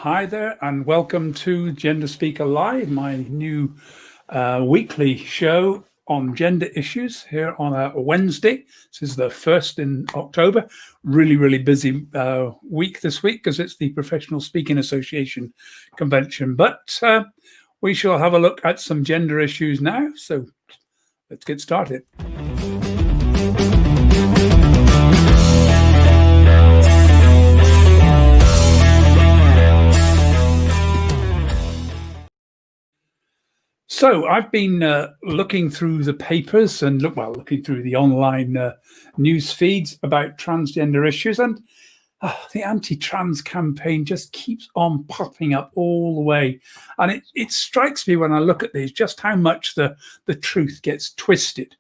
Hi there, and welcome to Gender Speaker Live, my new weekly show on gender issues here on a Wednesday. This is the 1st in October. Really busy week this week because it's the Professional Speaking Association convention. But we shall have a look at some gender issues now. So let's get started. So I've been looking through the papers and looking through the online news feeds about transgender issues, and the anti-trans campaign just keeps on popping up all the way. And it strikes me when I look at these just how much the truth gets twisted.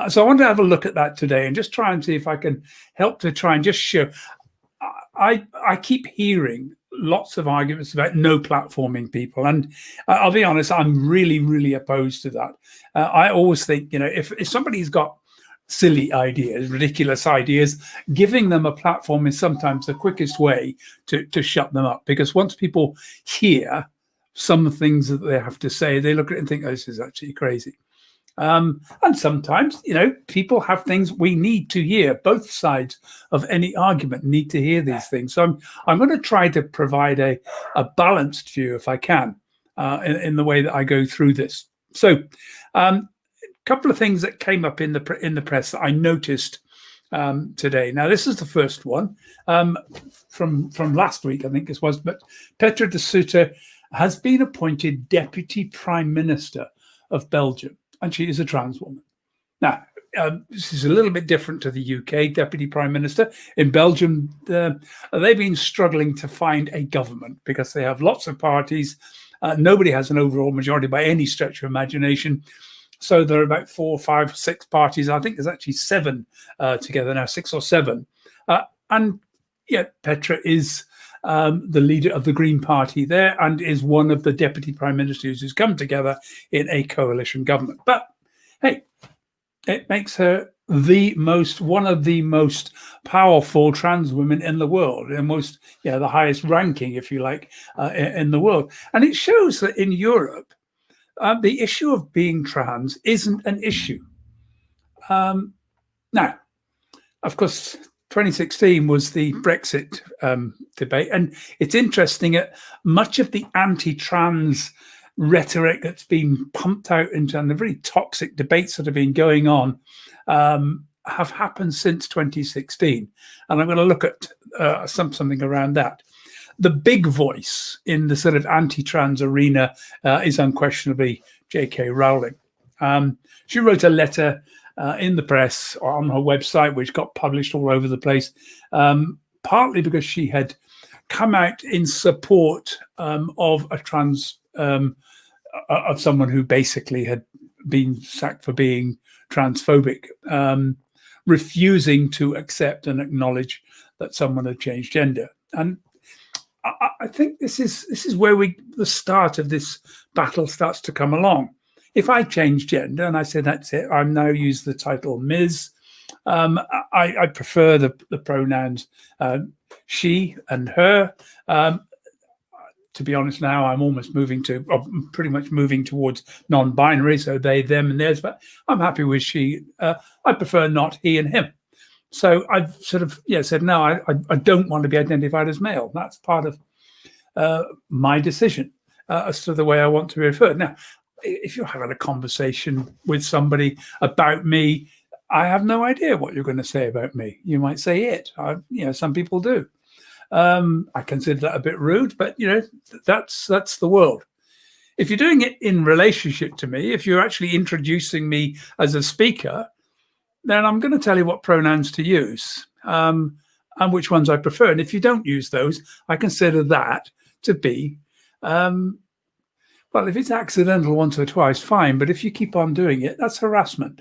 So I want to have a look at that today and just try and see if I can help to try and just show. I keep hearing lots of arguments about no platforming people, and I'll be honest, I'm really opposed to that. I always think, if somebody's got silly ideas, ridiculous ideas, giving them a platform is sometimes the quickest way to shut them up, because once people hear some things that they have to say, they look at it and think, oh, this is actually crazy. And sometimes, people have things we need to hear. Both sides of any argument need to hear these things. So I'm going to try to provide a balanced view, if I can, in the way that I go through this. So a couple of things that came up in the press that I noticed today. Now, this is the first one from last week, I think this was, but Petra de Sutter has been appointed Deputy Prime Minister of Belgium, and she is a trans woman. Now, this is a little bit different to the UK Deputy Prime Minister. In Belgium, they've been struggling to find a government because they have lots of parties. Nobody has an overall majority by any stretch of imagination. So there are about 4, 5, 6 parties. I think there's actually 7 together now, 6 or 7. And Petra is the leader of the Green Party there, and is one of the deputy prime ministers who's come together in a coalition government. But hey, it makes her one of the most powerful trans women in the world, and the highest ranking, if you like, in the world. And it shows that in Europe, the issue of being trans isn't an issue. Now, of course, 2016 was the Brexit debate, and it's interesting that much of the anti-trans rhetoric that's been pumped out into, and the very toxic debates that have been going on have happened since 2016. And I'm going to look at something around that. The big voice in the sort of anti-trans arena is unquestionably JK Rowling. She wrote a letter in the press on her website, which got published all over the place, partly because she had come out in support of a trans, of someone who basically had been sacked for being transphobic, refusing to accept and acknowledge that someone had changed gender. And I think this is where the start of this battle starts to come along. If I change gender and I say that's it, I'm now use the title Ms. I prefer the pronouns she and her. To be honest, now I'm almost pretty much moving towards non-binary, so they, them, and theirs. But I'm happy with she. I prefer not he and him. So I've sort of said no. I don't want to be identified as male. That's part of my decision as to the way I want to be referred. Now, if you're having a conversation with somebody about me, I have no idea what you're going to say about me. You might say it. Some people do. I consider that a bit rude, but that's the world. If you're doing it in relationship to me, if you're actually introducing me as a speaker, then I'm going to tell you what pronouns to use and which ones I prefer. And if you don't use those, I consider that to be well, if it's accidental once or twice, fine. But if you keep on doing it, that's harassment.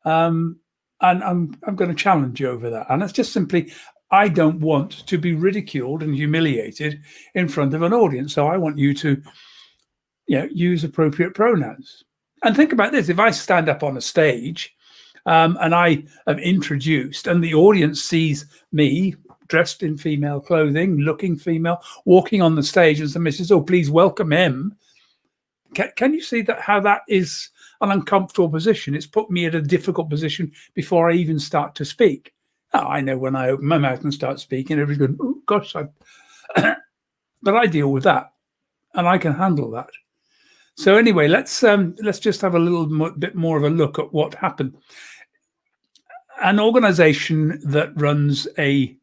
And I'm going to challenge you over that. And that's just simply, I don't want to be ridiculed and humiliated in front of an audience. So I want you to use appropriate pronouns. And think about this. If I stand up on a stage and I am introduced and the audience sees me dressed in female clothing, looking female, walking on the stage, and somebody says, "Oh, please welcome him." Can you see that how that is an uncomfortable position? It's put me at a difficult position before I even start to speak. Oh, I know when I open my mouth and start speaking, everybody's going, "Oh gosh," but I deal with that, and I can handle that. So anyway, let's just have a bit more of a look at what happened. An organisation that runs a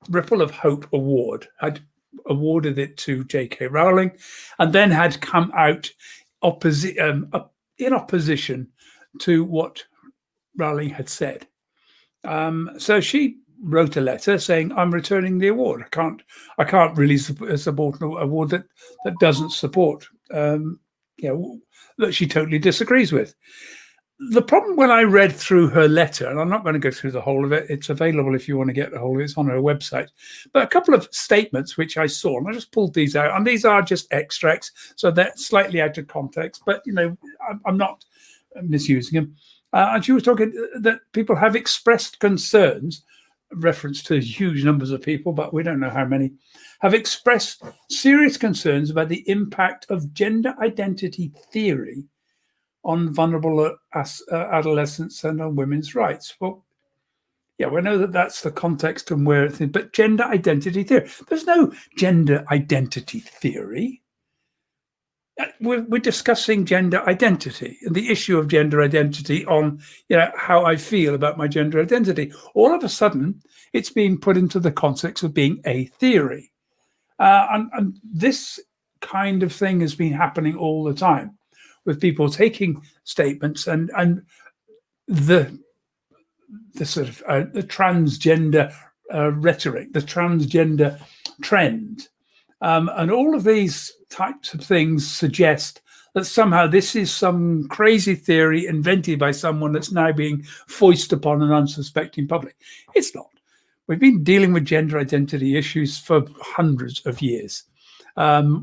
Ripple of Hope award had awarded it to J K Rowling, and then had come out in opposition to what Rowling had said. So she wrote a letter saying, "I'm returning the award. I can't really support an award that doesn't support, that she totally disagrees with." The problem when I read through her letter, and I'm not going to go through the whole of it, it's available if you want to get the whole of it, it's on her website, but a couple of statements which I saw, and I just pulled these out, and these are just extracts, so they're slightly out of context, but I'm not misusing them. And she was talking that people have expressed concerns, reference to huge numbers of people, but we don't know how many, have expressed serious concerns about the impact of gender identity theory on vulnerable adolescents and on women's rights. Well, yeah, we know that that's the context and where it's in, but gender identity theory. There's no gender identity theory. We're discussing gender identity and the issue of gender identity on how I feel about my gender identity. All of a sudden, it's being put into the context of being a theory. And this kind of thing has been happening all the time, with people taking statements and the sort of the transgender rhetoric, the transgender trend, and all of these types of things suggest that somehow this is some crazy theory invented by someone that's now being foisted upon an unsuspecting public. It's not. We've been dealing with gender identity issues for hundreds of years.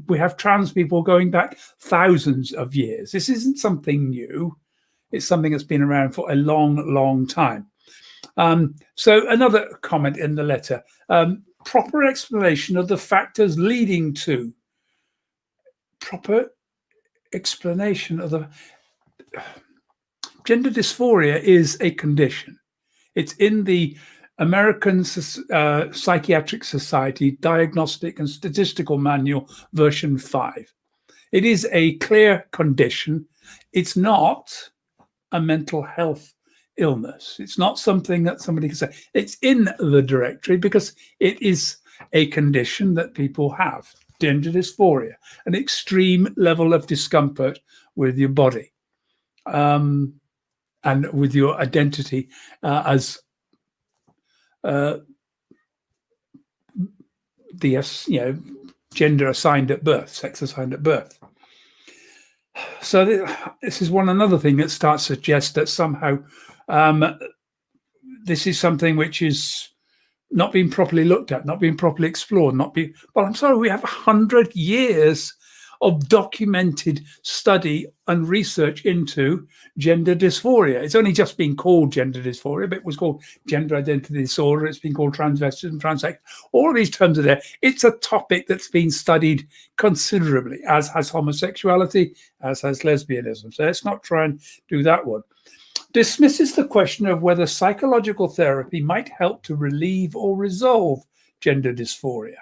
We have trans people going back thousands of years. This isn't something new. It's something that's been around for a long, long time. So another comment in the letter, proper explanation of the factors leading to. Proper explanation of the. Gender dysphoria is a condition. It's in the American Psychiatric Society Diagnostic and Statistical Manual version 5. It is a clear condition. It's not a mental health illness. It's not something that somebody can say. It's in the directory because it is a condition that people have. Gender dysphoria, an extreme level of discomfort with your body and with your identity as gender assigned at birth, sex assigned at birth. So this is another thing that starts to suggest that somehow this is something which is not being properly looked at, not being properly explored, well, I'm sorry, we have 100 years of documented study and research into gender dysphoria. It's only just been called gender dysphoria, but it was called gender identity disorder. It's been called transvestism, transex. All of these terms are there. It's a topic that's been studied considerably, as has homosexuality, as has lesbianism. So let's not try and do that one. Dismisses the question of whether psychological therapy might help to relieve or resolve gender dysphoria.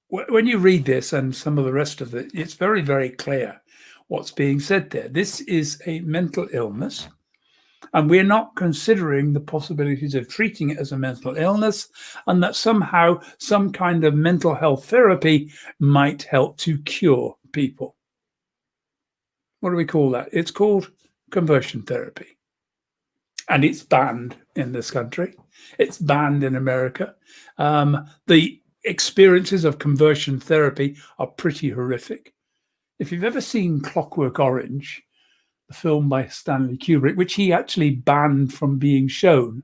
When you read this and some of the rest of it, it's very, very clear what's being said there. This is a mental illness, and we're not considering the possibilities of treating it as a mental illness, and that somehow some kind of mental health therapy might help to cure people. What do we call that? It's called conversion therapy. And it's banned in this country. It's banned in America. The experiences of conversion therapy are pretty horrific. If you've ever seen Clockwork Orange, the film by Stanley Kubrick, which he actually banned from being shown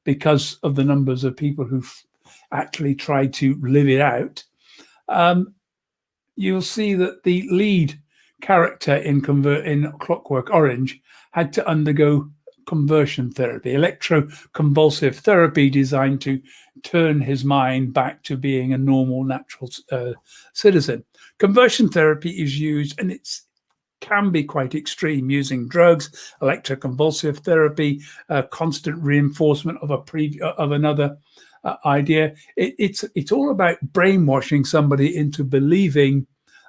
because of the numbers of people who've actually tried to live it out, you'll see that the lead character in Clockwork Orange had to undergo conversion therapy, electroconvulsive therapy designed to turn his mind back to being a normal, natural citizen. Conversion therapy is used, and it can be quite extreme, using drugs, electroconvulsive therapy, constant reinforcement of another idea. It's all about brainwashing somebody into believing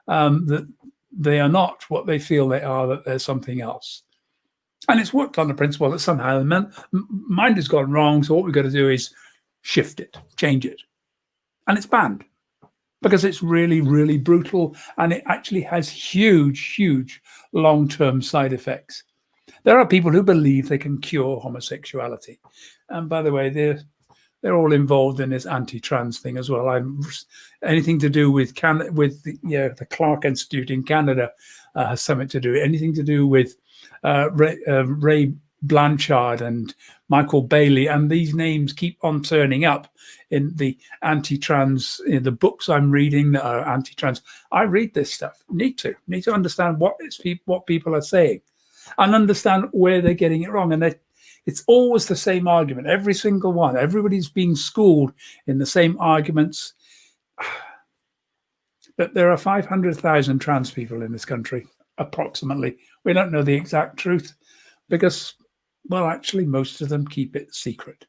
that they are not what they feel they are, that they're something else. And it's worked on the principle that somehow the mind has gone wrong, so what we've got to do is shift it, change it. And it's banned because it's really, really brutal, and it actually has huge, huge long-term side effects. There are people who believe they can cure homosexuality. And by the way, they're all involved in this anti-trans thing as well. Anything to do with the Clark Institute in Canada has something to do. Anything to do with Ray Blanchard and Michael Bailey, and these names keep on turning up in the anti-trans, in the books I'm reading that are anti-trans. I read this stuff. Need to understand what people are saying, and understand where they're getting it wrong. And it's always the same argument, every single one. Everybody's being schooled in the same arguments. But there are 500,000 trans people in this country, approximately. We don't know the exact truth because, well, actually, most of them keep it secret.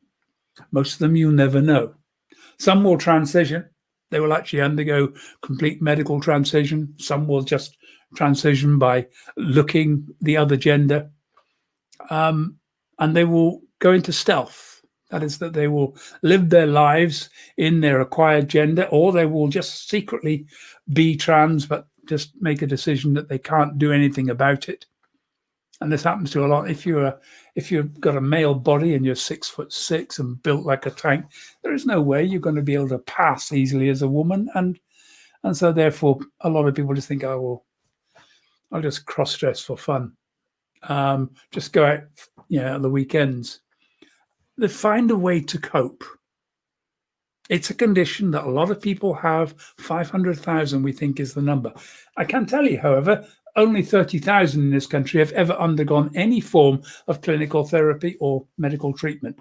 Most of them you'll never know. Some will transition. They will actually undergo complete medical transition. Some will just transition by looking the other gender. And they will go into stealth. That is, that they will live their lives in their acquired gender, or they will just secretly be trans, but just make a decision that they can't do anything about it. And this happens to a lot. If you've got a male body and you're 6'6" and built like a tank, there is no way you're going to be able to pass easily as a woman. And so therefore, a lot of people just think, oh, well, I'll just cross-dress for fun. Just go out, on the weekends. They find a way to cope. It's a condition that a lot of people have. 500,000, we think, is the number. I can tell you, however, only 30,000 in this country have ever undergone any form of clinical therapy or medical treatment.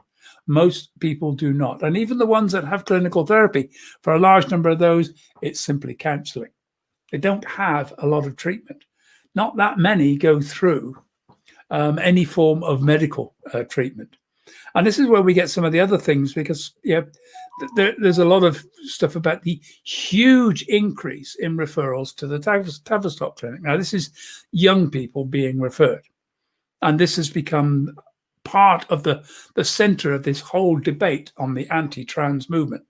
Most people do not. And even the ones that have clinical therapy, for a large number of those, it's simply counseling. They don't have a lot of treatment. Not that many go through any form of medical treatment. And this is where we get some of the other things, because there's a lot of stuff about the huge increase in referrals to the Tavistock Clinic. Now, this is young people being referred. And this has become part of the center of this whole debate on the anti-trans movement,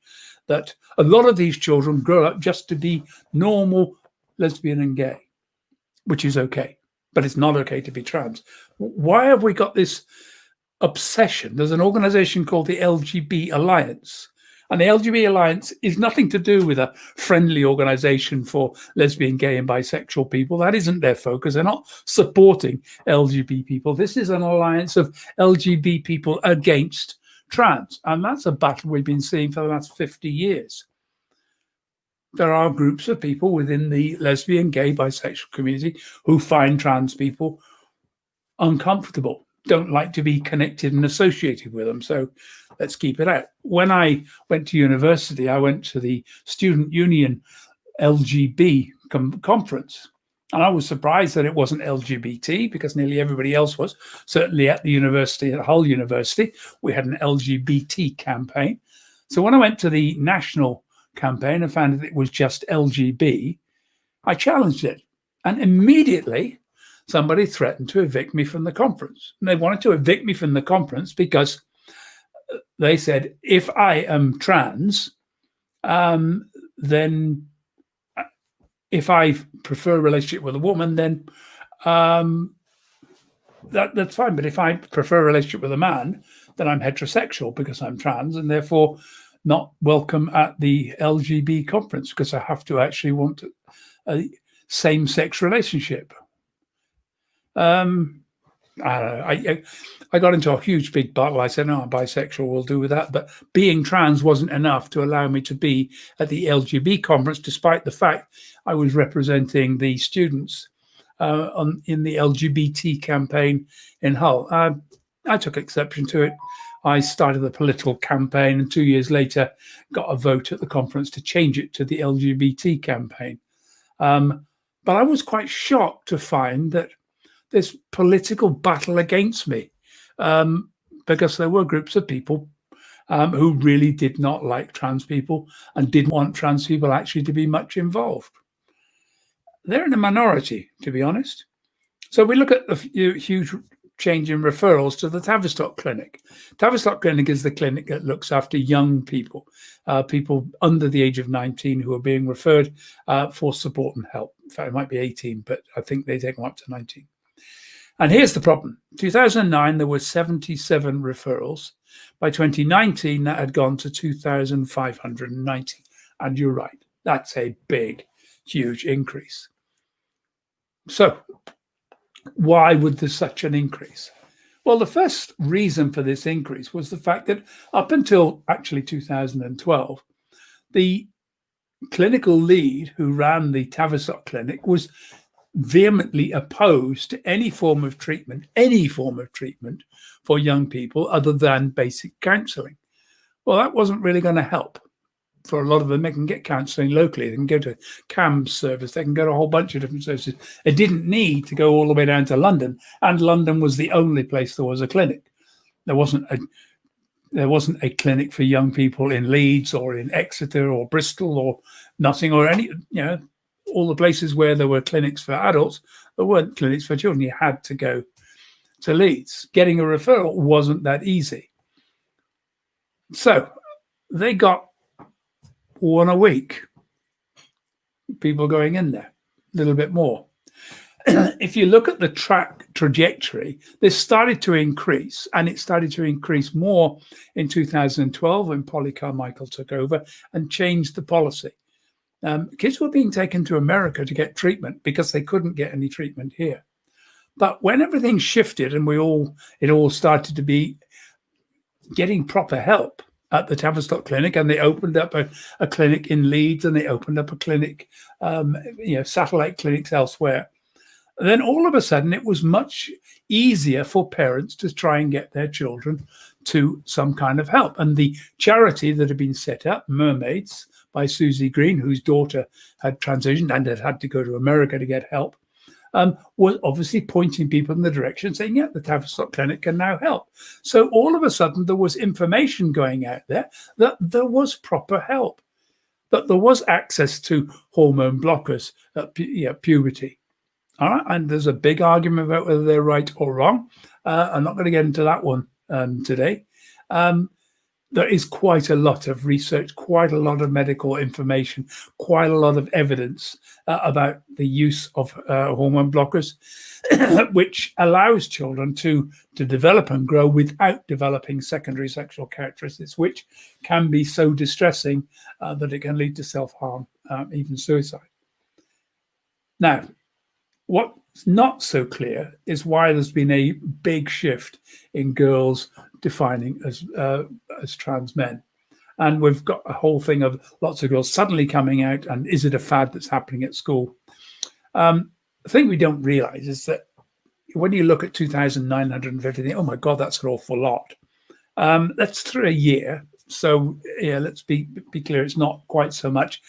that a lot of these children grow up just to be normal lesbian and gay, which is okay. But it's not okay to be trans. Why have we got this obsession? There's an organization called the LGBT Alliance. And the LGBT Alliance is nothing to do with a friendly organization for lesbian, gay, and bisexual people. That isn't their focus. They're not supporting LGBT people. This is an alliance of LGBT people against trans. And that's a battle we've been seeing for the last 50 years. There are groups of people within the lesbian, gay, bisexual community who find trans people uncomfortable, don't like to be connected and associated with them. So let's keep it out. When I went to university, I went to the Student Union LGB conference. And I was surprised that it wasn't LGBT, because nearly everybody else was. Certainly at the university, at Hull University, we had an LGBT campaign. So when I went to the national campaign and found that it was just LGB, I challenged it. And immediately somebody threatened to evict me from the conference. And they wanted to evict me from the conference because they said, if I am trans, then if I prefer a relationship with a woman, then that's fine. But if I prefer a relationship with a man, then I'm heterosexual because I'm trans, and therefore not welcome at the LGB conference, because I have to actually want a same-sex relationship. I don't know. I got into a huge big battle. I said, no, I'm bisexual, we'll do with that. But being trans wasn't enough to allow me to be at the LGB conference, despite the fact I was representing the students in the LGBT campaign in Hull. I took exception to it. I started the political campaign, and 2 years later, got a vote at the conference to change it to the LGBT campaign. But I was quite shocked to find that this political battle against me, because there were groups of people who really did not like trans people and didn't want trans people actually to be much involved. They're in a minority, to be honest. So we look at the huge change in referrals to the Tavistock Clinic. Tavistock Clinic is the clinic that looks after young people, people under the age of 19 who are being referred for support and help. In fact, it might be 18, but I think they take them up to 19. And here's the problem. 2009, there were 77 referrals. By 2019, that had gone to 2,590. And you're right, that's a big, huge increase. So why would there such an increase? Well, the first reason for this increase was the fact that up until actually 2012, the clinical lead who ran the Tavistock Clinic was vehemently opposed to any form of treatment for young people other than basic counselling. Well, that wasn't really going to help. For a lot of them, they can get counselling locally. They can go to CAMS service. They can go to a whole bunch of different services. They didn't need to go all the way down to London, and London was the only place there was a clinic. There wasn't a clinic for young people in Leeds or in Exeter or Bristol or Nottingham or any, all the places where there were clinics for adults. There weren't clinics for children. You had to go to Leeds. Getting a referral wasn't that easy. So they got one a week, people going in there, a little bit more. If you look at the trajectory, this started to increase, and it started to increase more in 2012 when Polly Carmichael took over and changed the policy. Kids were being taken to America to get treatment because they couldn't get any treatment here. But when everything shifted and it all started to be getting proper help at the Tavistock Clinic, and they opened up a clinic in Leeds, and they opened up a clinic, satellite clinics elsewhere. And then all of a sudden, it was much easier for parents to try and get their children to some kind of help. And the charity that had been set up, Mermaids, by Susie Green, whose daughter had transitioned and had to go to America to get help, was obviously pointing people in the direction, saying, yeah, the Tavistock Clinic can now help. So all of a sudden, there was information going out there that there was proper help, that there was access to hormone blockers at puberty. All right, and there's a big argument about whether they're right or wrong. I'm not going to get into that one today. There is quite a lot of research, quite a lot of medical information, quite a lot of evidence about the use of hormone blockers, which allows children to develop and grow without developing secondary sexual characteristics, which can be so distressing that it can lead to self-harm, even suicide. Now, what's not so clear is why there's been a big shift in girls defining as trans men. And we've got a whole thing of lots of girls suddenly coming out, and is it a fad that's happening at school? The thing we don't realize is that when you look at 2,950, think, oh my God, that's an awful lot. That's through a year. So yeah, let's be clear, it's not quite so much.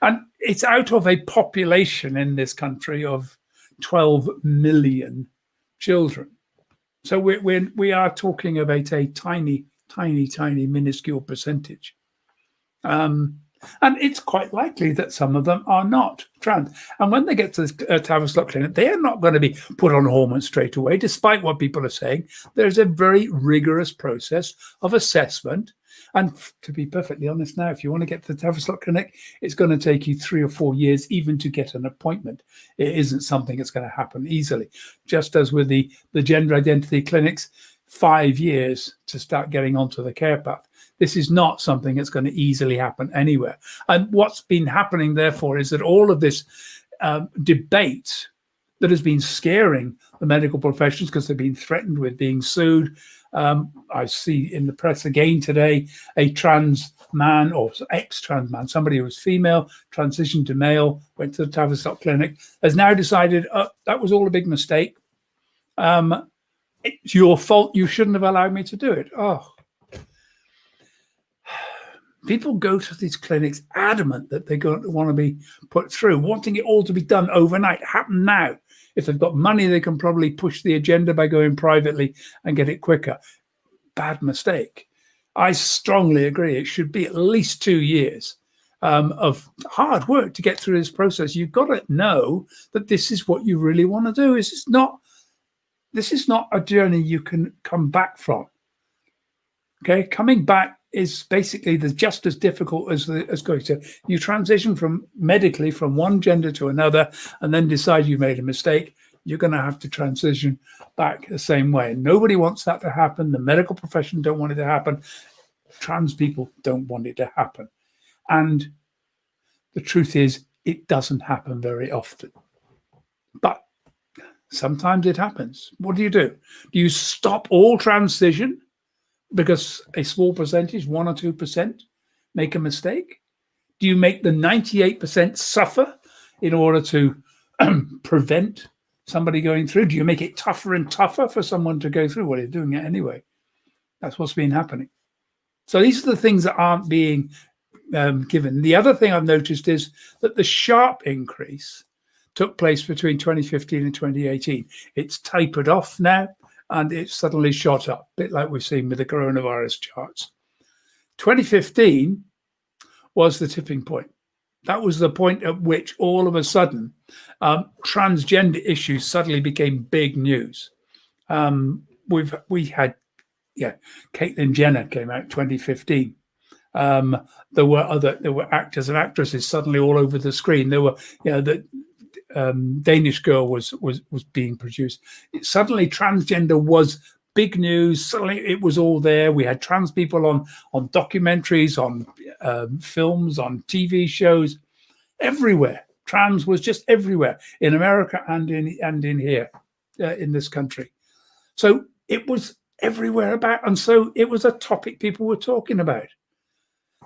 And it's out of a population in this country of 12 million children. So we are talking about a tiny, minuscule percentage. And it's quite likely that some of them are not trans. And when they get to the Tavistock Clinic, they are not going to be put on hormones straight away, despite what people are saying. There's a very rigorous process of assessment. And to be perfectly honest now, if you want to get to the Tavistock Clinic, it's going to take you 3 or 4 years even to get an appointment. It isn't something that's going to happen easily. Just as with the gender identity clinics, 5 years to start getting onto the care path. This is not something that's going to easily happen anywhere. And what's been happening, therefore, is that all of this debate that has been scaring the medical professions because they've been threatened with being sued. I see in the press again today, a trans man or ex-trans man, somebody who was female, transitioned to male, went to the Tavistock Clinic, has now decided that was all a big mistake. It's your fault. You shouldn't have allowed me to do it. Oh, people go to these clinics adamant that they're going to want to be put through, wanting it all to be done overnight, happen now. If they've got money, they can probably push the agenda by going privately and get it quicker. Bad mistake. I strongly agree. It should be at least 2 years of hard work to get through this process. You've got to know that this is what you really want to do. This is not a journey you can come back from. Okay, coming back is basically just as difficult as going to. You transition from medically from one gender to another, and then decide you made a mistake. You're going to have to transition back the same way. Nobody wants that to happen. The medical profession don't want it to happen. Trans people don't want it to happen. And the truth is, it doesn't happen very often. But sometimes it happens. What do? Do you stop all transition because a small percentage, 1 or 2%, make a mistake? Do you make the 98% suffer in order to prevent somebody going through? Do you make it tougher and tougher for someone to go through? Well, you're doing it anyway. That's what's been happening. So these are the things that aren't being given. The other thing I've noticed is that the sharp increase took place between 2015 and 2018. It's tapered off now, and it's suddenly shot up, a bit like we've seen with the coronavirus charts. 2015 was the tipping point. That was the point at which all of a sudden transgender issues suddenly became big news. We had Caitlyn Jenner came out 2015. There were actors and actresses suddenly all over the screen. There were, the Danish Girl was being produced. Suddenly, transgender was big news. Suddenly, it was all there. We had trans people on documentaries, on films, on TV shows, everywhere. Trans was just everywhere in America and in here, in this country. So it was everywhere about, and so it was a topic people were talking about.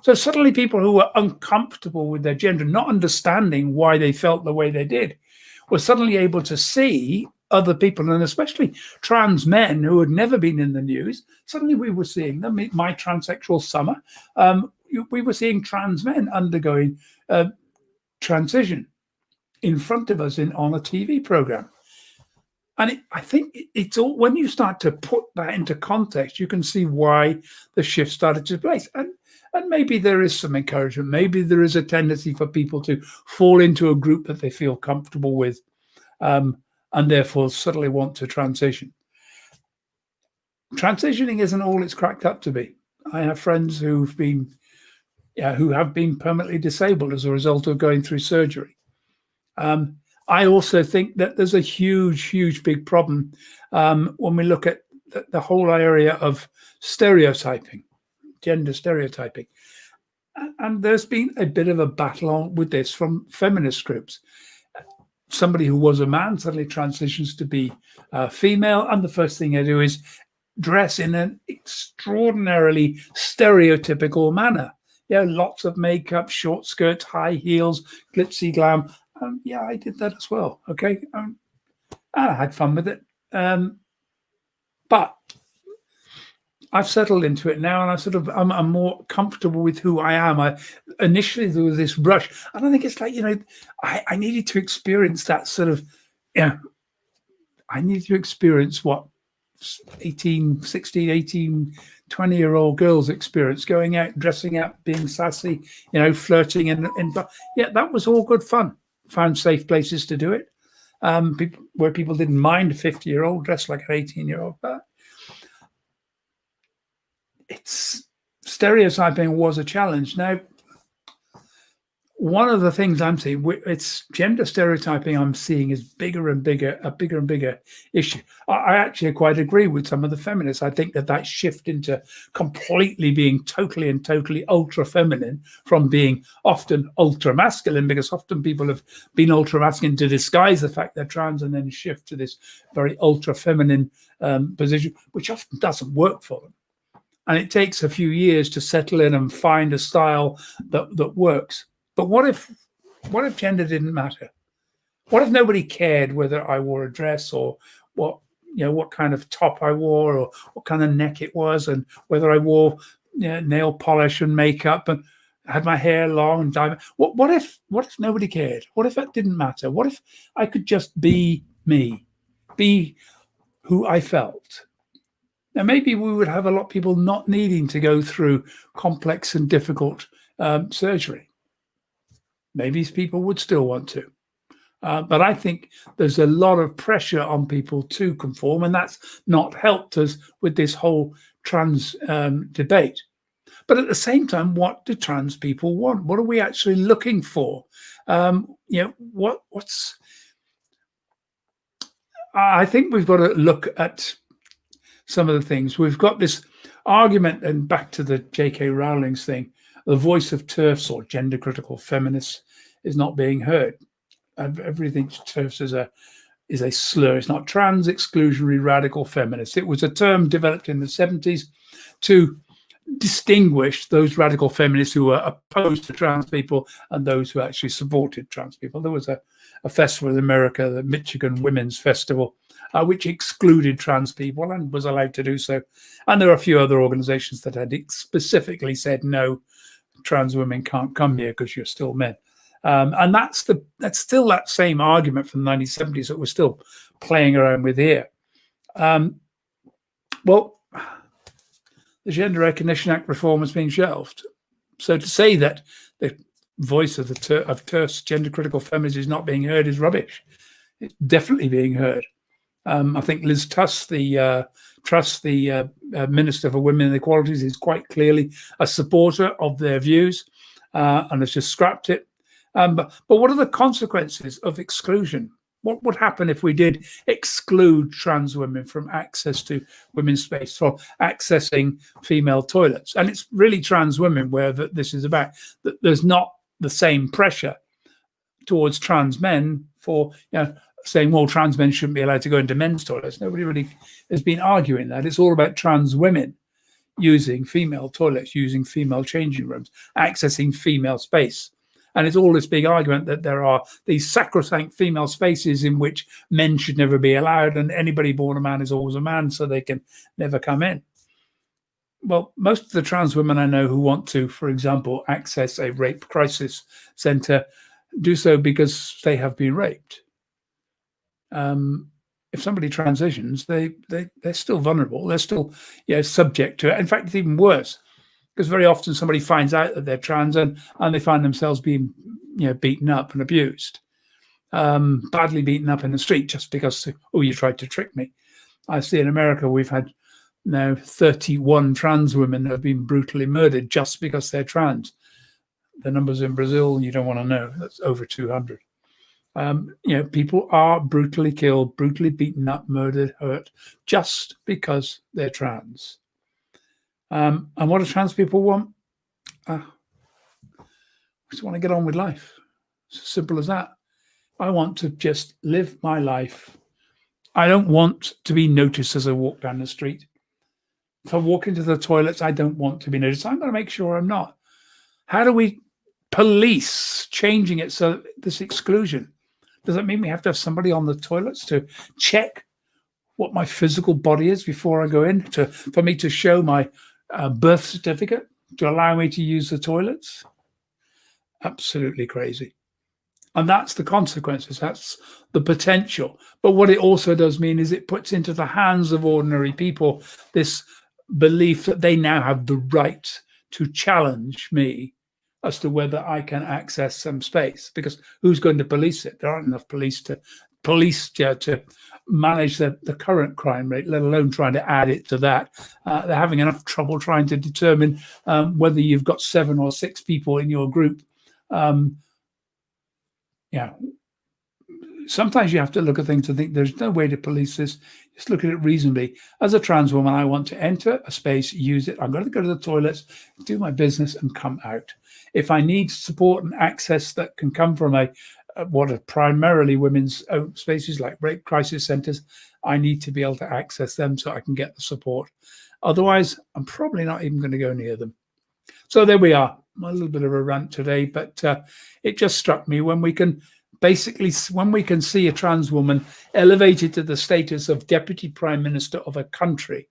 So suddenly people who were uncomfortable with their gender, not understanding why they felt the way they did, were suddenly able to see other people, and especially trans men who had never been in the news. Suddenly we were seeing them. My transsexual summer, we were seeing trans men undergoing transition in front of us on a TV program. And I think it's all, when you start to put that into context, you can see why the shift started to take place. And maybe there is some encouragement. Maybe there is a tendency for people to fall into a group that they feel comfortable with, and therefore suddenly want to transition. Transitioning isn't all it's cracked up to be. I have friends who have been permanently disabled as a result of going through surgery. I also think that there's a huge, big problem when we look at the whole area of stereotyping, gender stereotyping. And there's been a bit of a battle with this from feminist groups. Somebody who was a man suddenly transitions to be female, and the first thing they do is dress in an extraordinarily stereotypical manner. Lots of makeup, short skirts, high heels, glitzy glam. I did that as well. Okay, and I had fun with it. But I've settled into it now, and I'm more comfortable with who I am. Initially there was this rush, and I think it's like, I needed to experience that sort of, I needed to experience what 16, 18, 20-year-old girls experience, going out, dressing up, being sassy, flirting, and that was all good fun. Found safe places to do it, where people didn't mind a 50-year-old dressed like an 18-year-old. But it's stereotyping was a challenge. Now, one of the things I'm seeing, it's gender stereotyping I'm seeing is a bigger and bigger issue. I actually quite agree with some of the feminists. I think that shift into completely being totally ultra feminine from being often ultra masculine, because often people have been ultra masculine to disguise the fact they're trans and then shift to this very ultra feminine position, which often doesn't work for them. And it takes a few years to settle in and find a style that works. But what if gender didn't matter? What if nobody cared whether I wore a dress or what what kind of top I wore or what kind of neck it was, and whether I wore nail polish and makeup and had my hair long and dyed. What if nobody cared? What if that didn't matter? What if I could just be me, be who I felt? Now, maybe we would have a lot of people not needing to go through complex and difficult surgery. Maybe people would still want to. But I think there's a lot of pressure on people to conform, and that's not helped us with this whole trans debate. But at the same time, what do trans people want? What are we actually looking for? What's? I think we've got to look at some of the things. We've got this argument, and back to the JK Rowling's thing, the voice of TERFs or gender critical feminists is not being heard. Everything TERFs is a slur. It's not trans exclusionary radical feminists. It was a term developed in the 70s to distinguish those radical feminists who were opposed to trans people and those who actually supported trans people. There was a festival in America, the Michigan Women's Festival, which excluded trans people and was allowed to do so. And there are a few other organizations that had specifically said, no, trans women can't come here because you're still men. And that's still that same argument from the 1970s that we're still playing around with here. Well, the Gender Recognition Act reform has been shelved. So to say that the voice of TERFs, gender critical feminism, is not being heard is rubbish. It's definitely being heard. I think Liz Truss, the Minister for Women and Equalities, is quite clearly a supporter of their views and has just scrapped it. But what are the consequences of exclusion? What would happen if we did exclude trans women from access to women's space, for accessing female toilets? And it's really trans women where this is about. That there's not the same pressure towards trans men for saying, well, trans men shouldn't be allowed to go into men's toilets. Nobody really has been arguing that. It's all about trans women using female toilets, using female changing rooms, accessing female space. And it's all this big argument that there are these sacrosanct female spaces in which men should never be allowed, and anybody born a man is always a man, so they can never come in. Well, most of the trans women I know who want to, for example, access a rape crisis centre, do so because they have been raped. If somebody transitions, they're still vulnerable. They're still subject to it. In fact, it's even worse, because very often somebody finds out that they're trans and they find themselves being beaten up and abused, badly beaten up in the street just because, oh, you tried to trick me. I see in America we've had now 31 trans women have been brutally murdered just because they're trans. The numbers in Brazil, you don't want to know, that's over 200. People are brutally killed, brutally beaten up, murdered, hurt, just because they're trans. And what do trans people want? I just want to get on with life. It's as simple as that. I want to just live my life. I don't want to be noticed as I walk down the street. If I walk into the toilets, I don't want to be noticed. I'm going to make sure I'm not. How do we police changing it so this exclusion? Does that mean we have to have somebody on the toilets to check what my physical body is before I go in, for me to show my birth certificate to allow me to use the toilets? Absolutely crazy. And that's the consequences. That's the potential. But what it also does mean is it puts into the hands of ordinary people this belief that they now have the right to challenge me as to whether I can access some space, because who's going to police it? There aren't enough police to manage the current crime rate, let alone trying to add it to that. They're having enough trouble trying to determine whether you've got 7 or 6 people in your group. Sometimes you have to look at things and think there's no way to police this. Just look at it reasonably. As a trans woman, I want to enter a space, use it. I'm going to go to the toilets, do my business, and come out. If I need support and access that can come from what are primarily women's own spaces like rape crisis centres, I need to be able to access them so I can get the support. Otherwise, I'm probably not even going to go near them. So there we are. A little bit of a rant today, but it just struck me when we can Basically, when we can see a trans woman elevated to the status of deputy prime minister of a country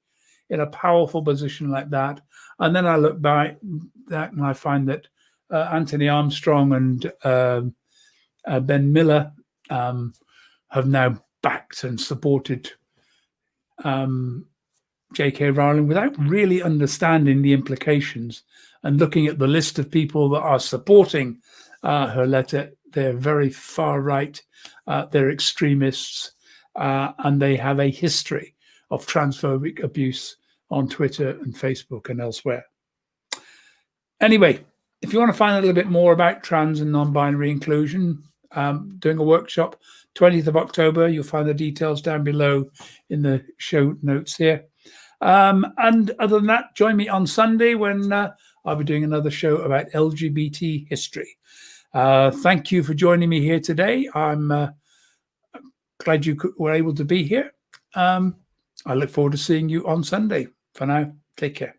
in a powerful position like that, and then I look back that and I find that Anthony Armstrong and Ben Miller have now backed and supported JK Rowling without really understanding the implications, and looking at the list of people that are supporting her letter. They're very far right, they're extremists, and they have a history of transphobic abuse on Twitter and Facebook and elsewhere. Anyway, if you want to find a little bit more about trans and non-binary inclusion, doing a workshop 20th of October. You'll find the details down below in the show notes here. And other than that, join me on Sunday when I'll be doing another show about LGBT history. Thank you for joining me here today. I'm glad you were able to be here. I look forward to seeing you on Sunday. For now, take care.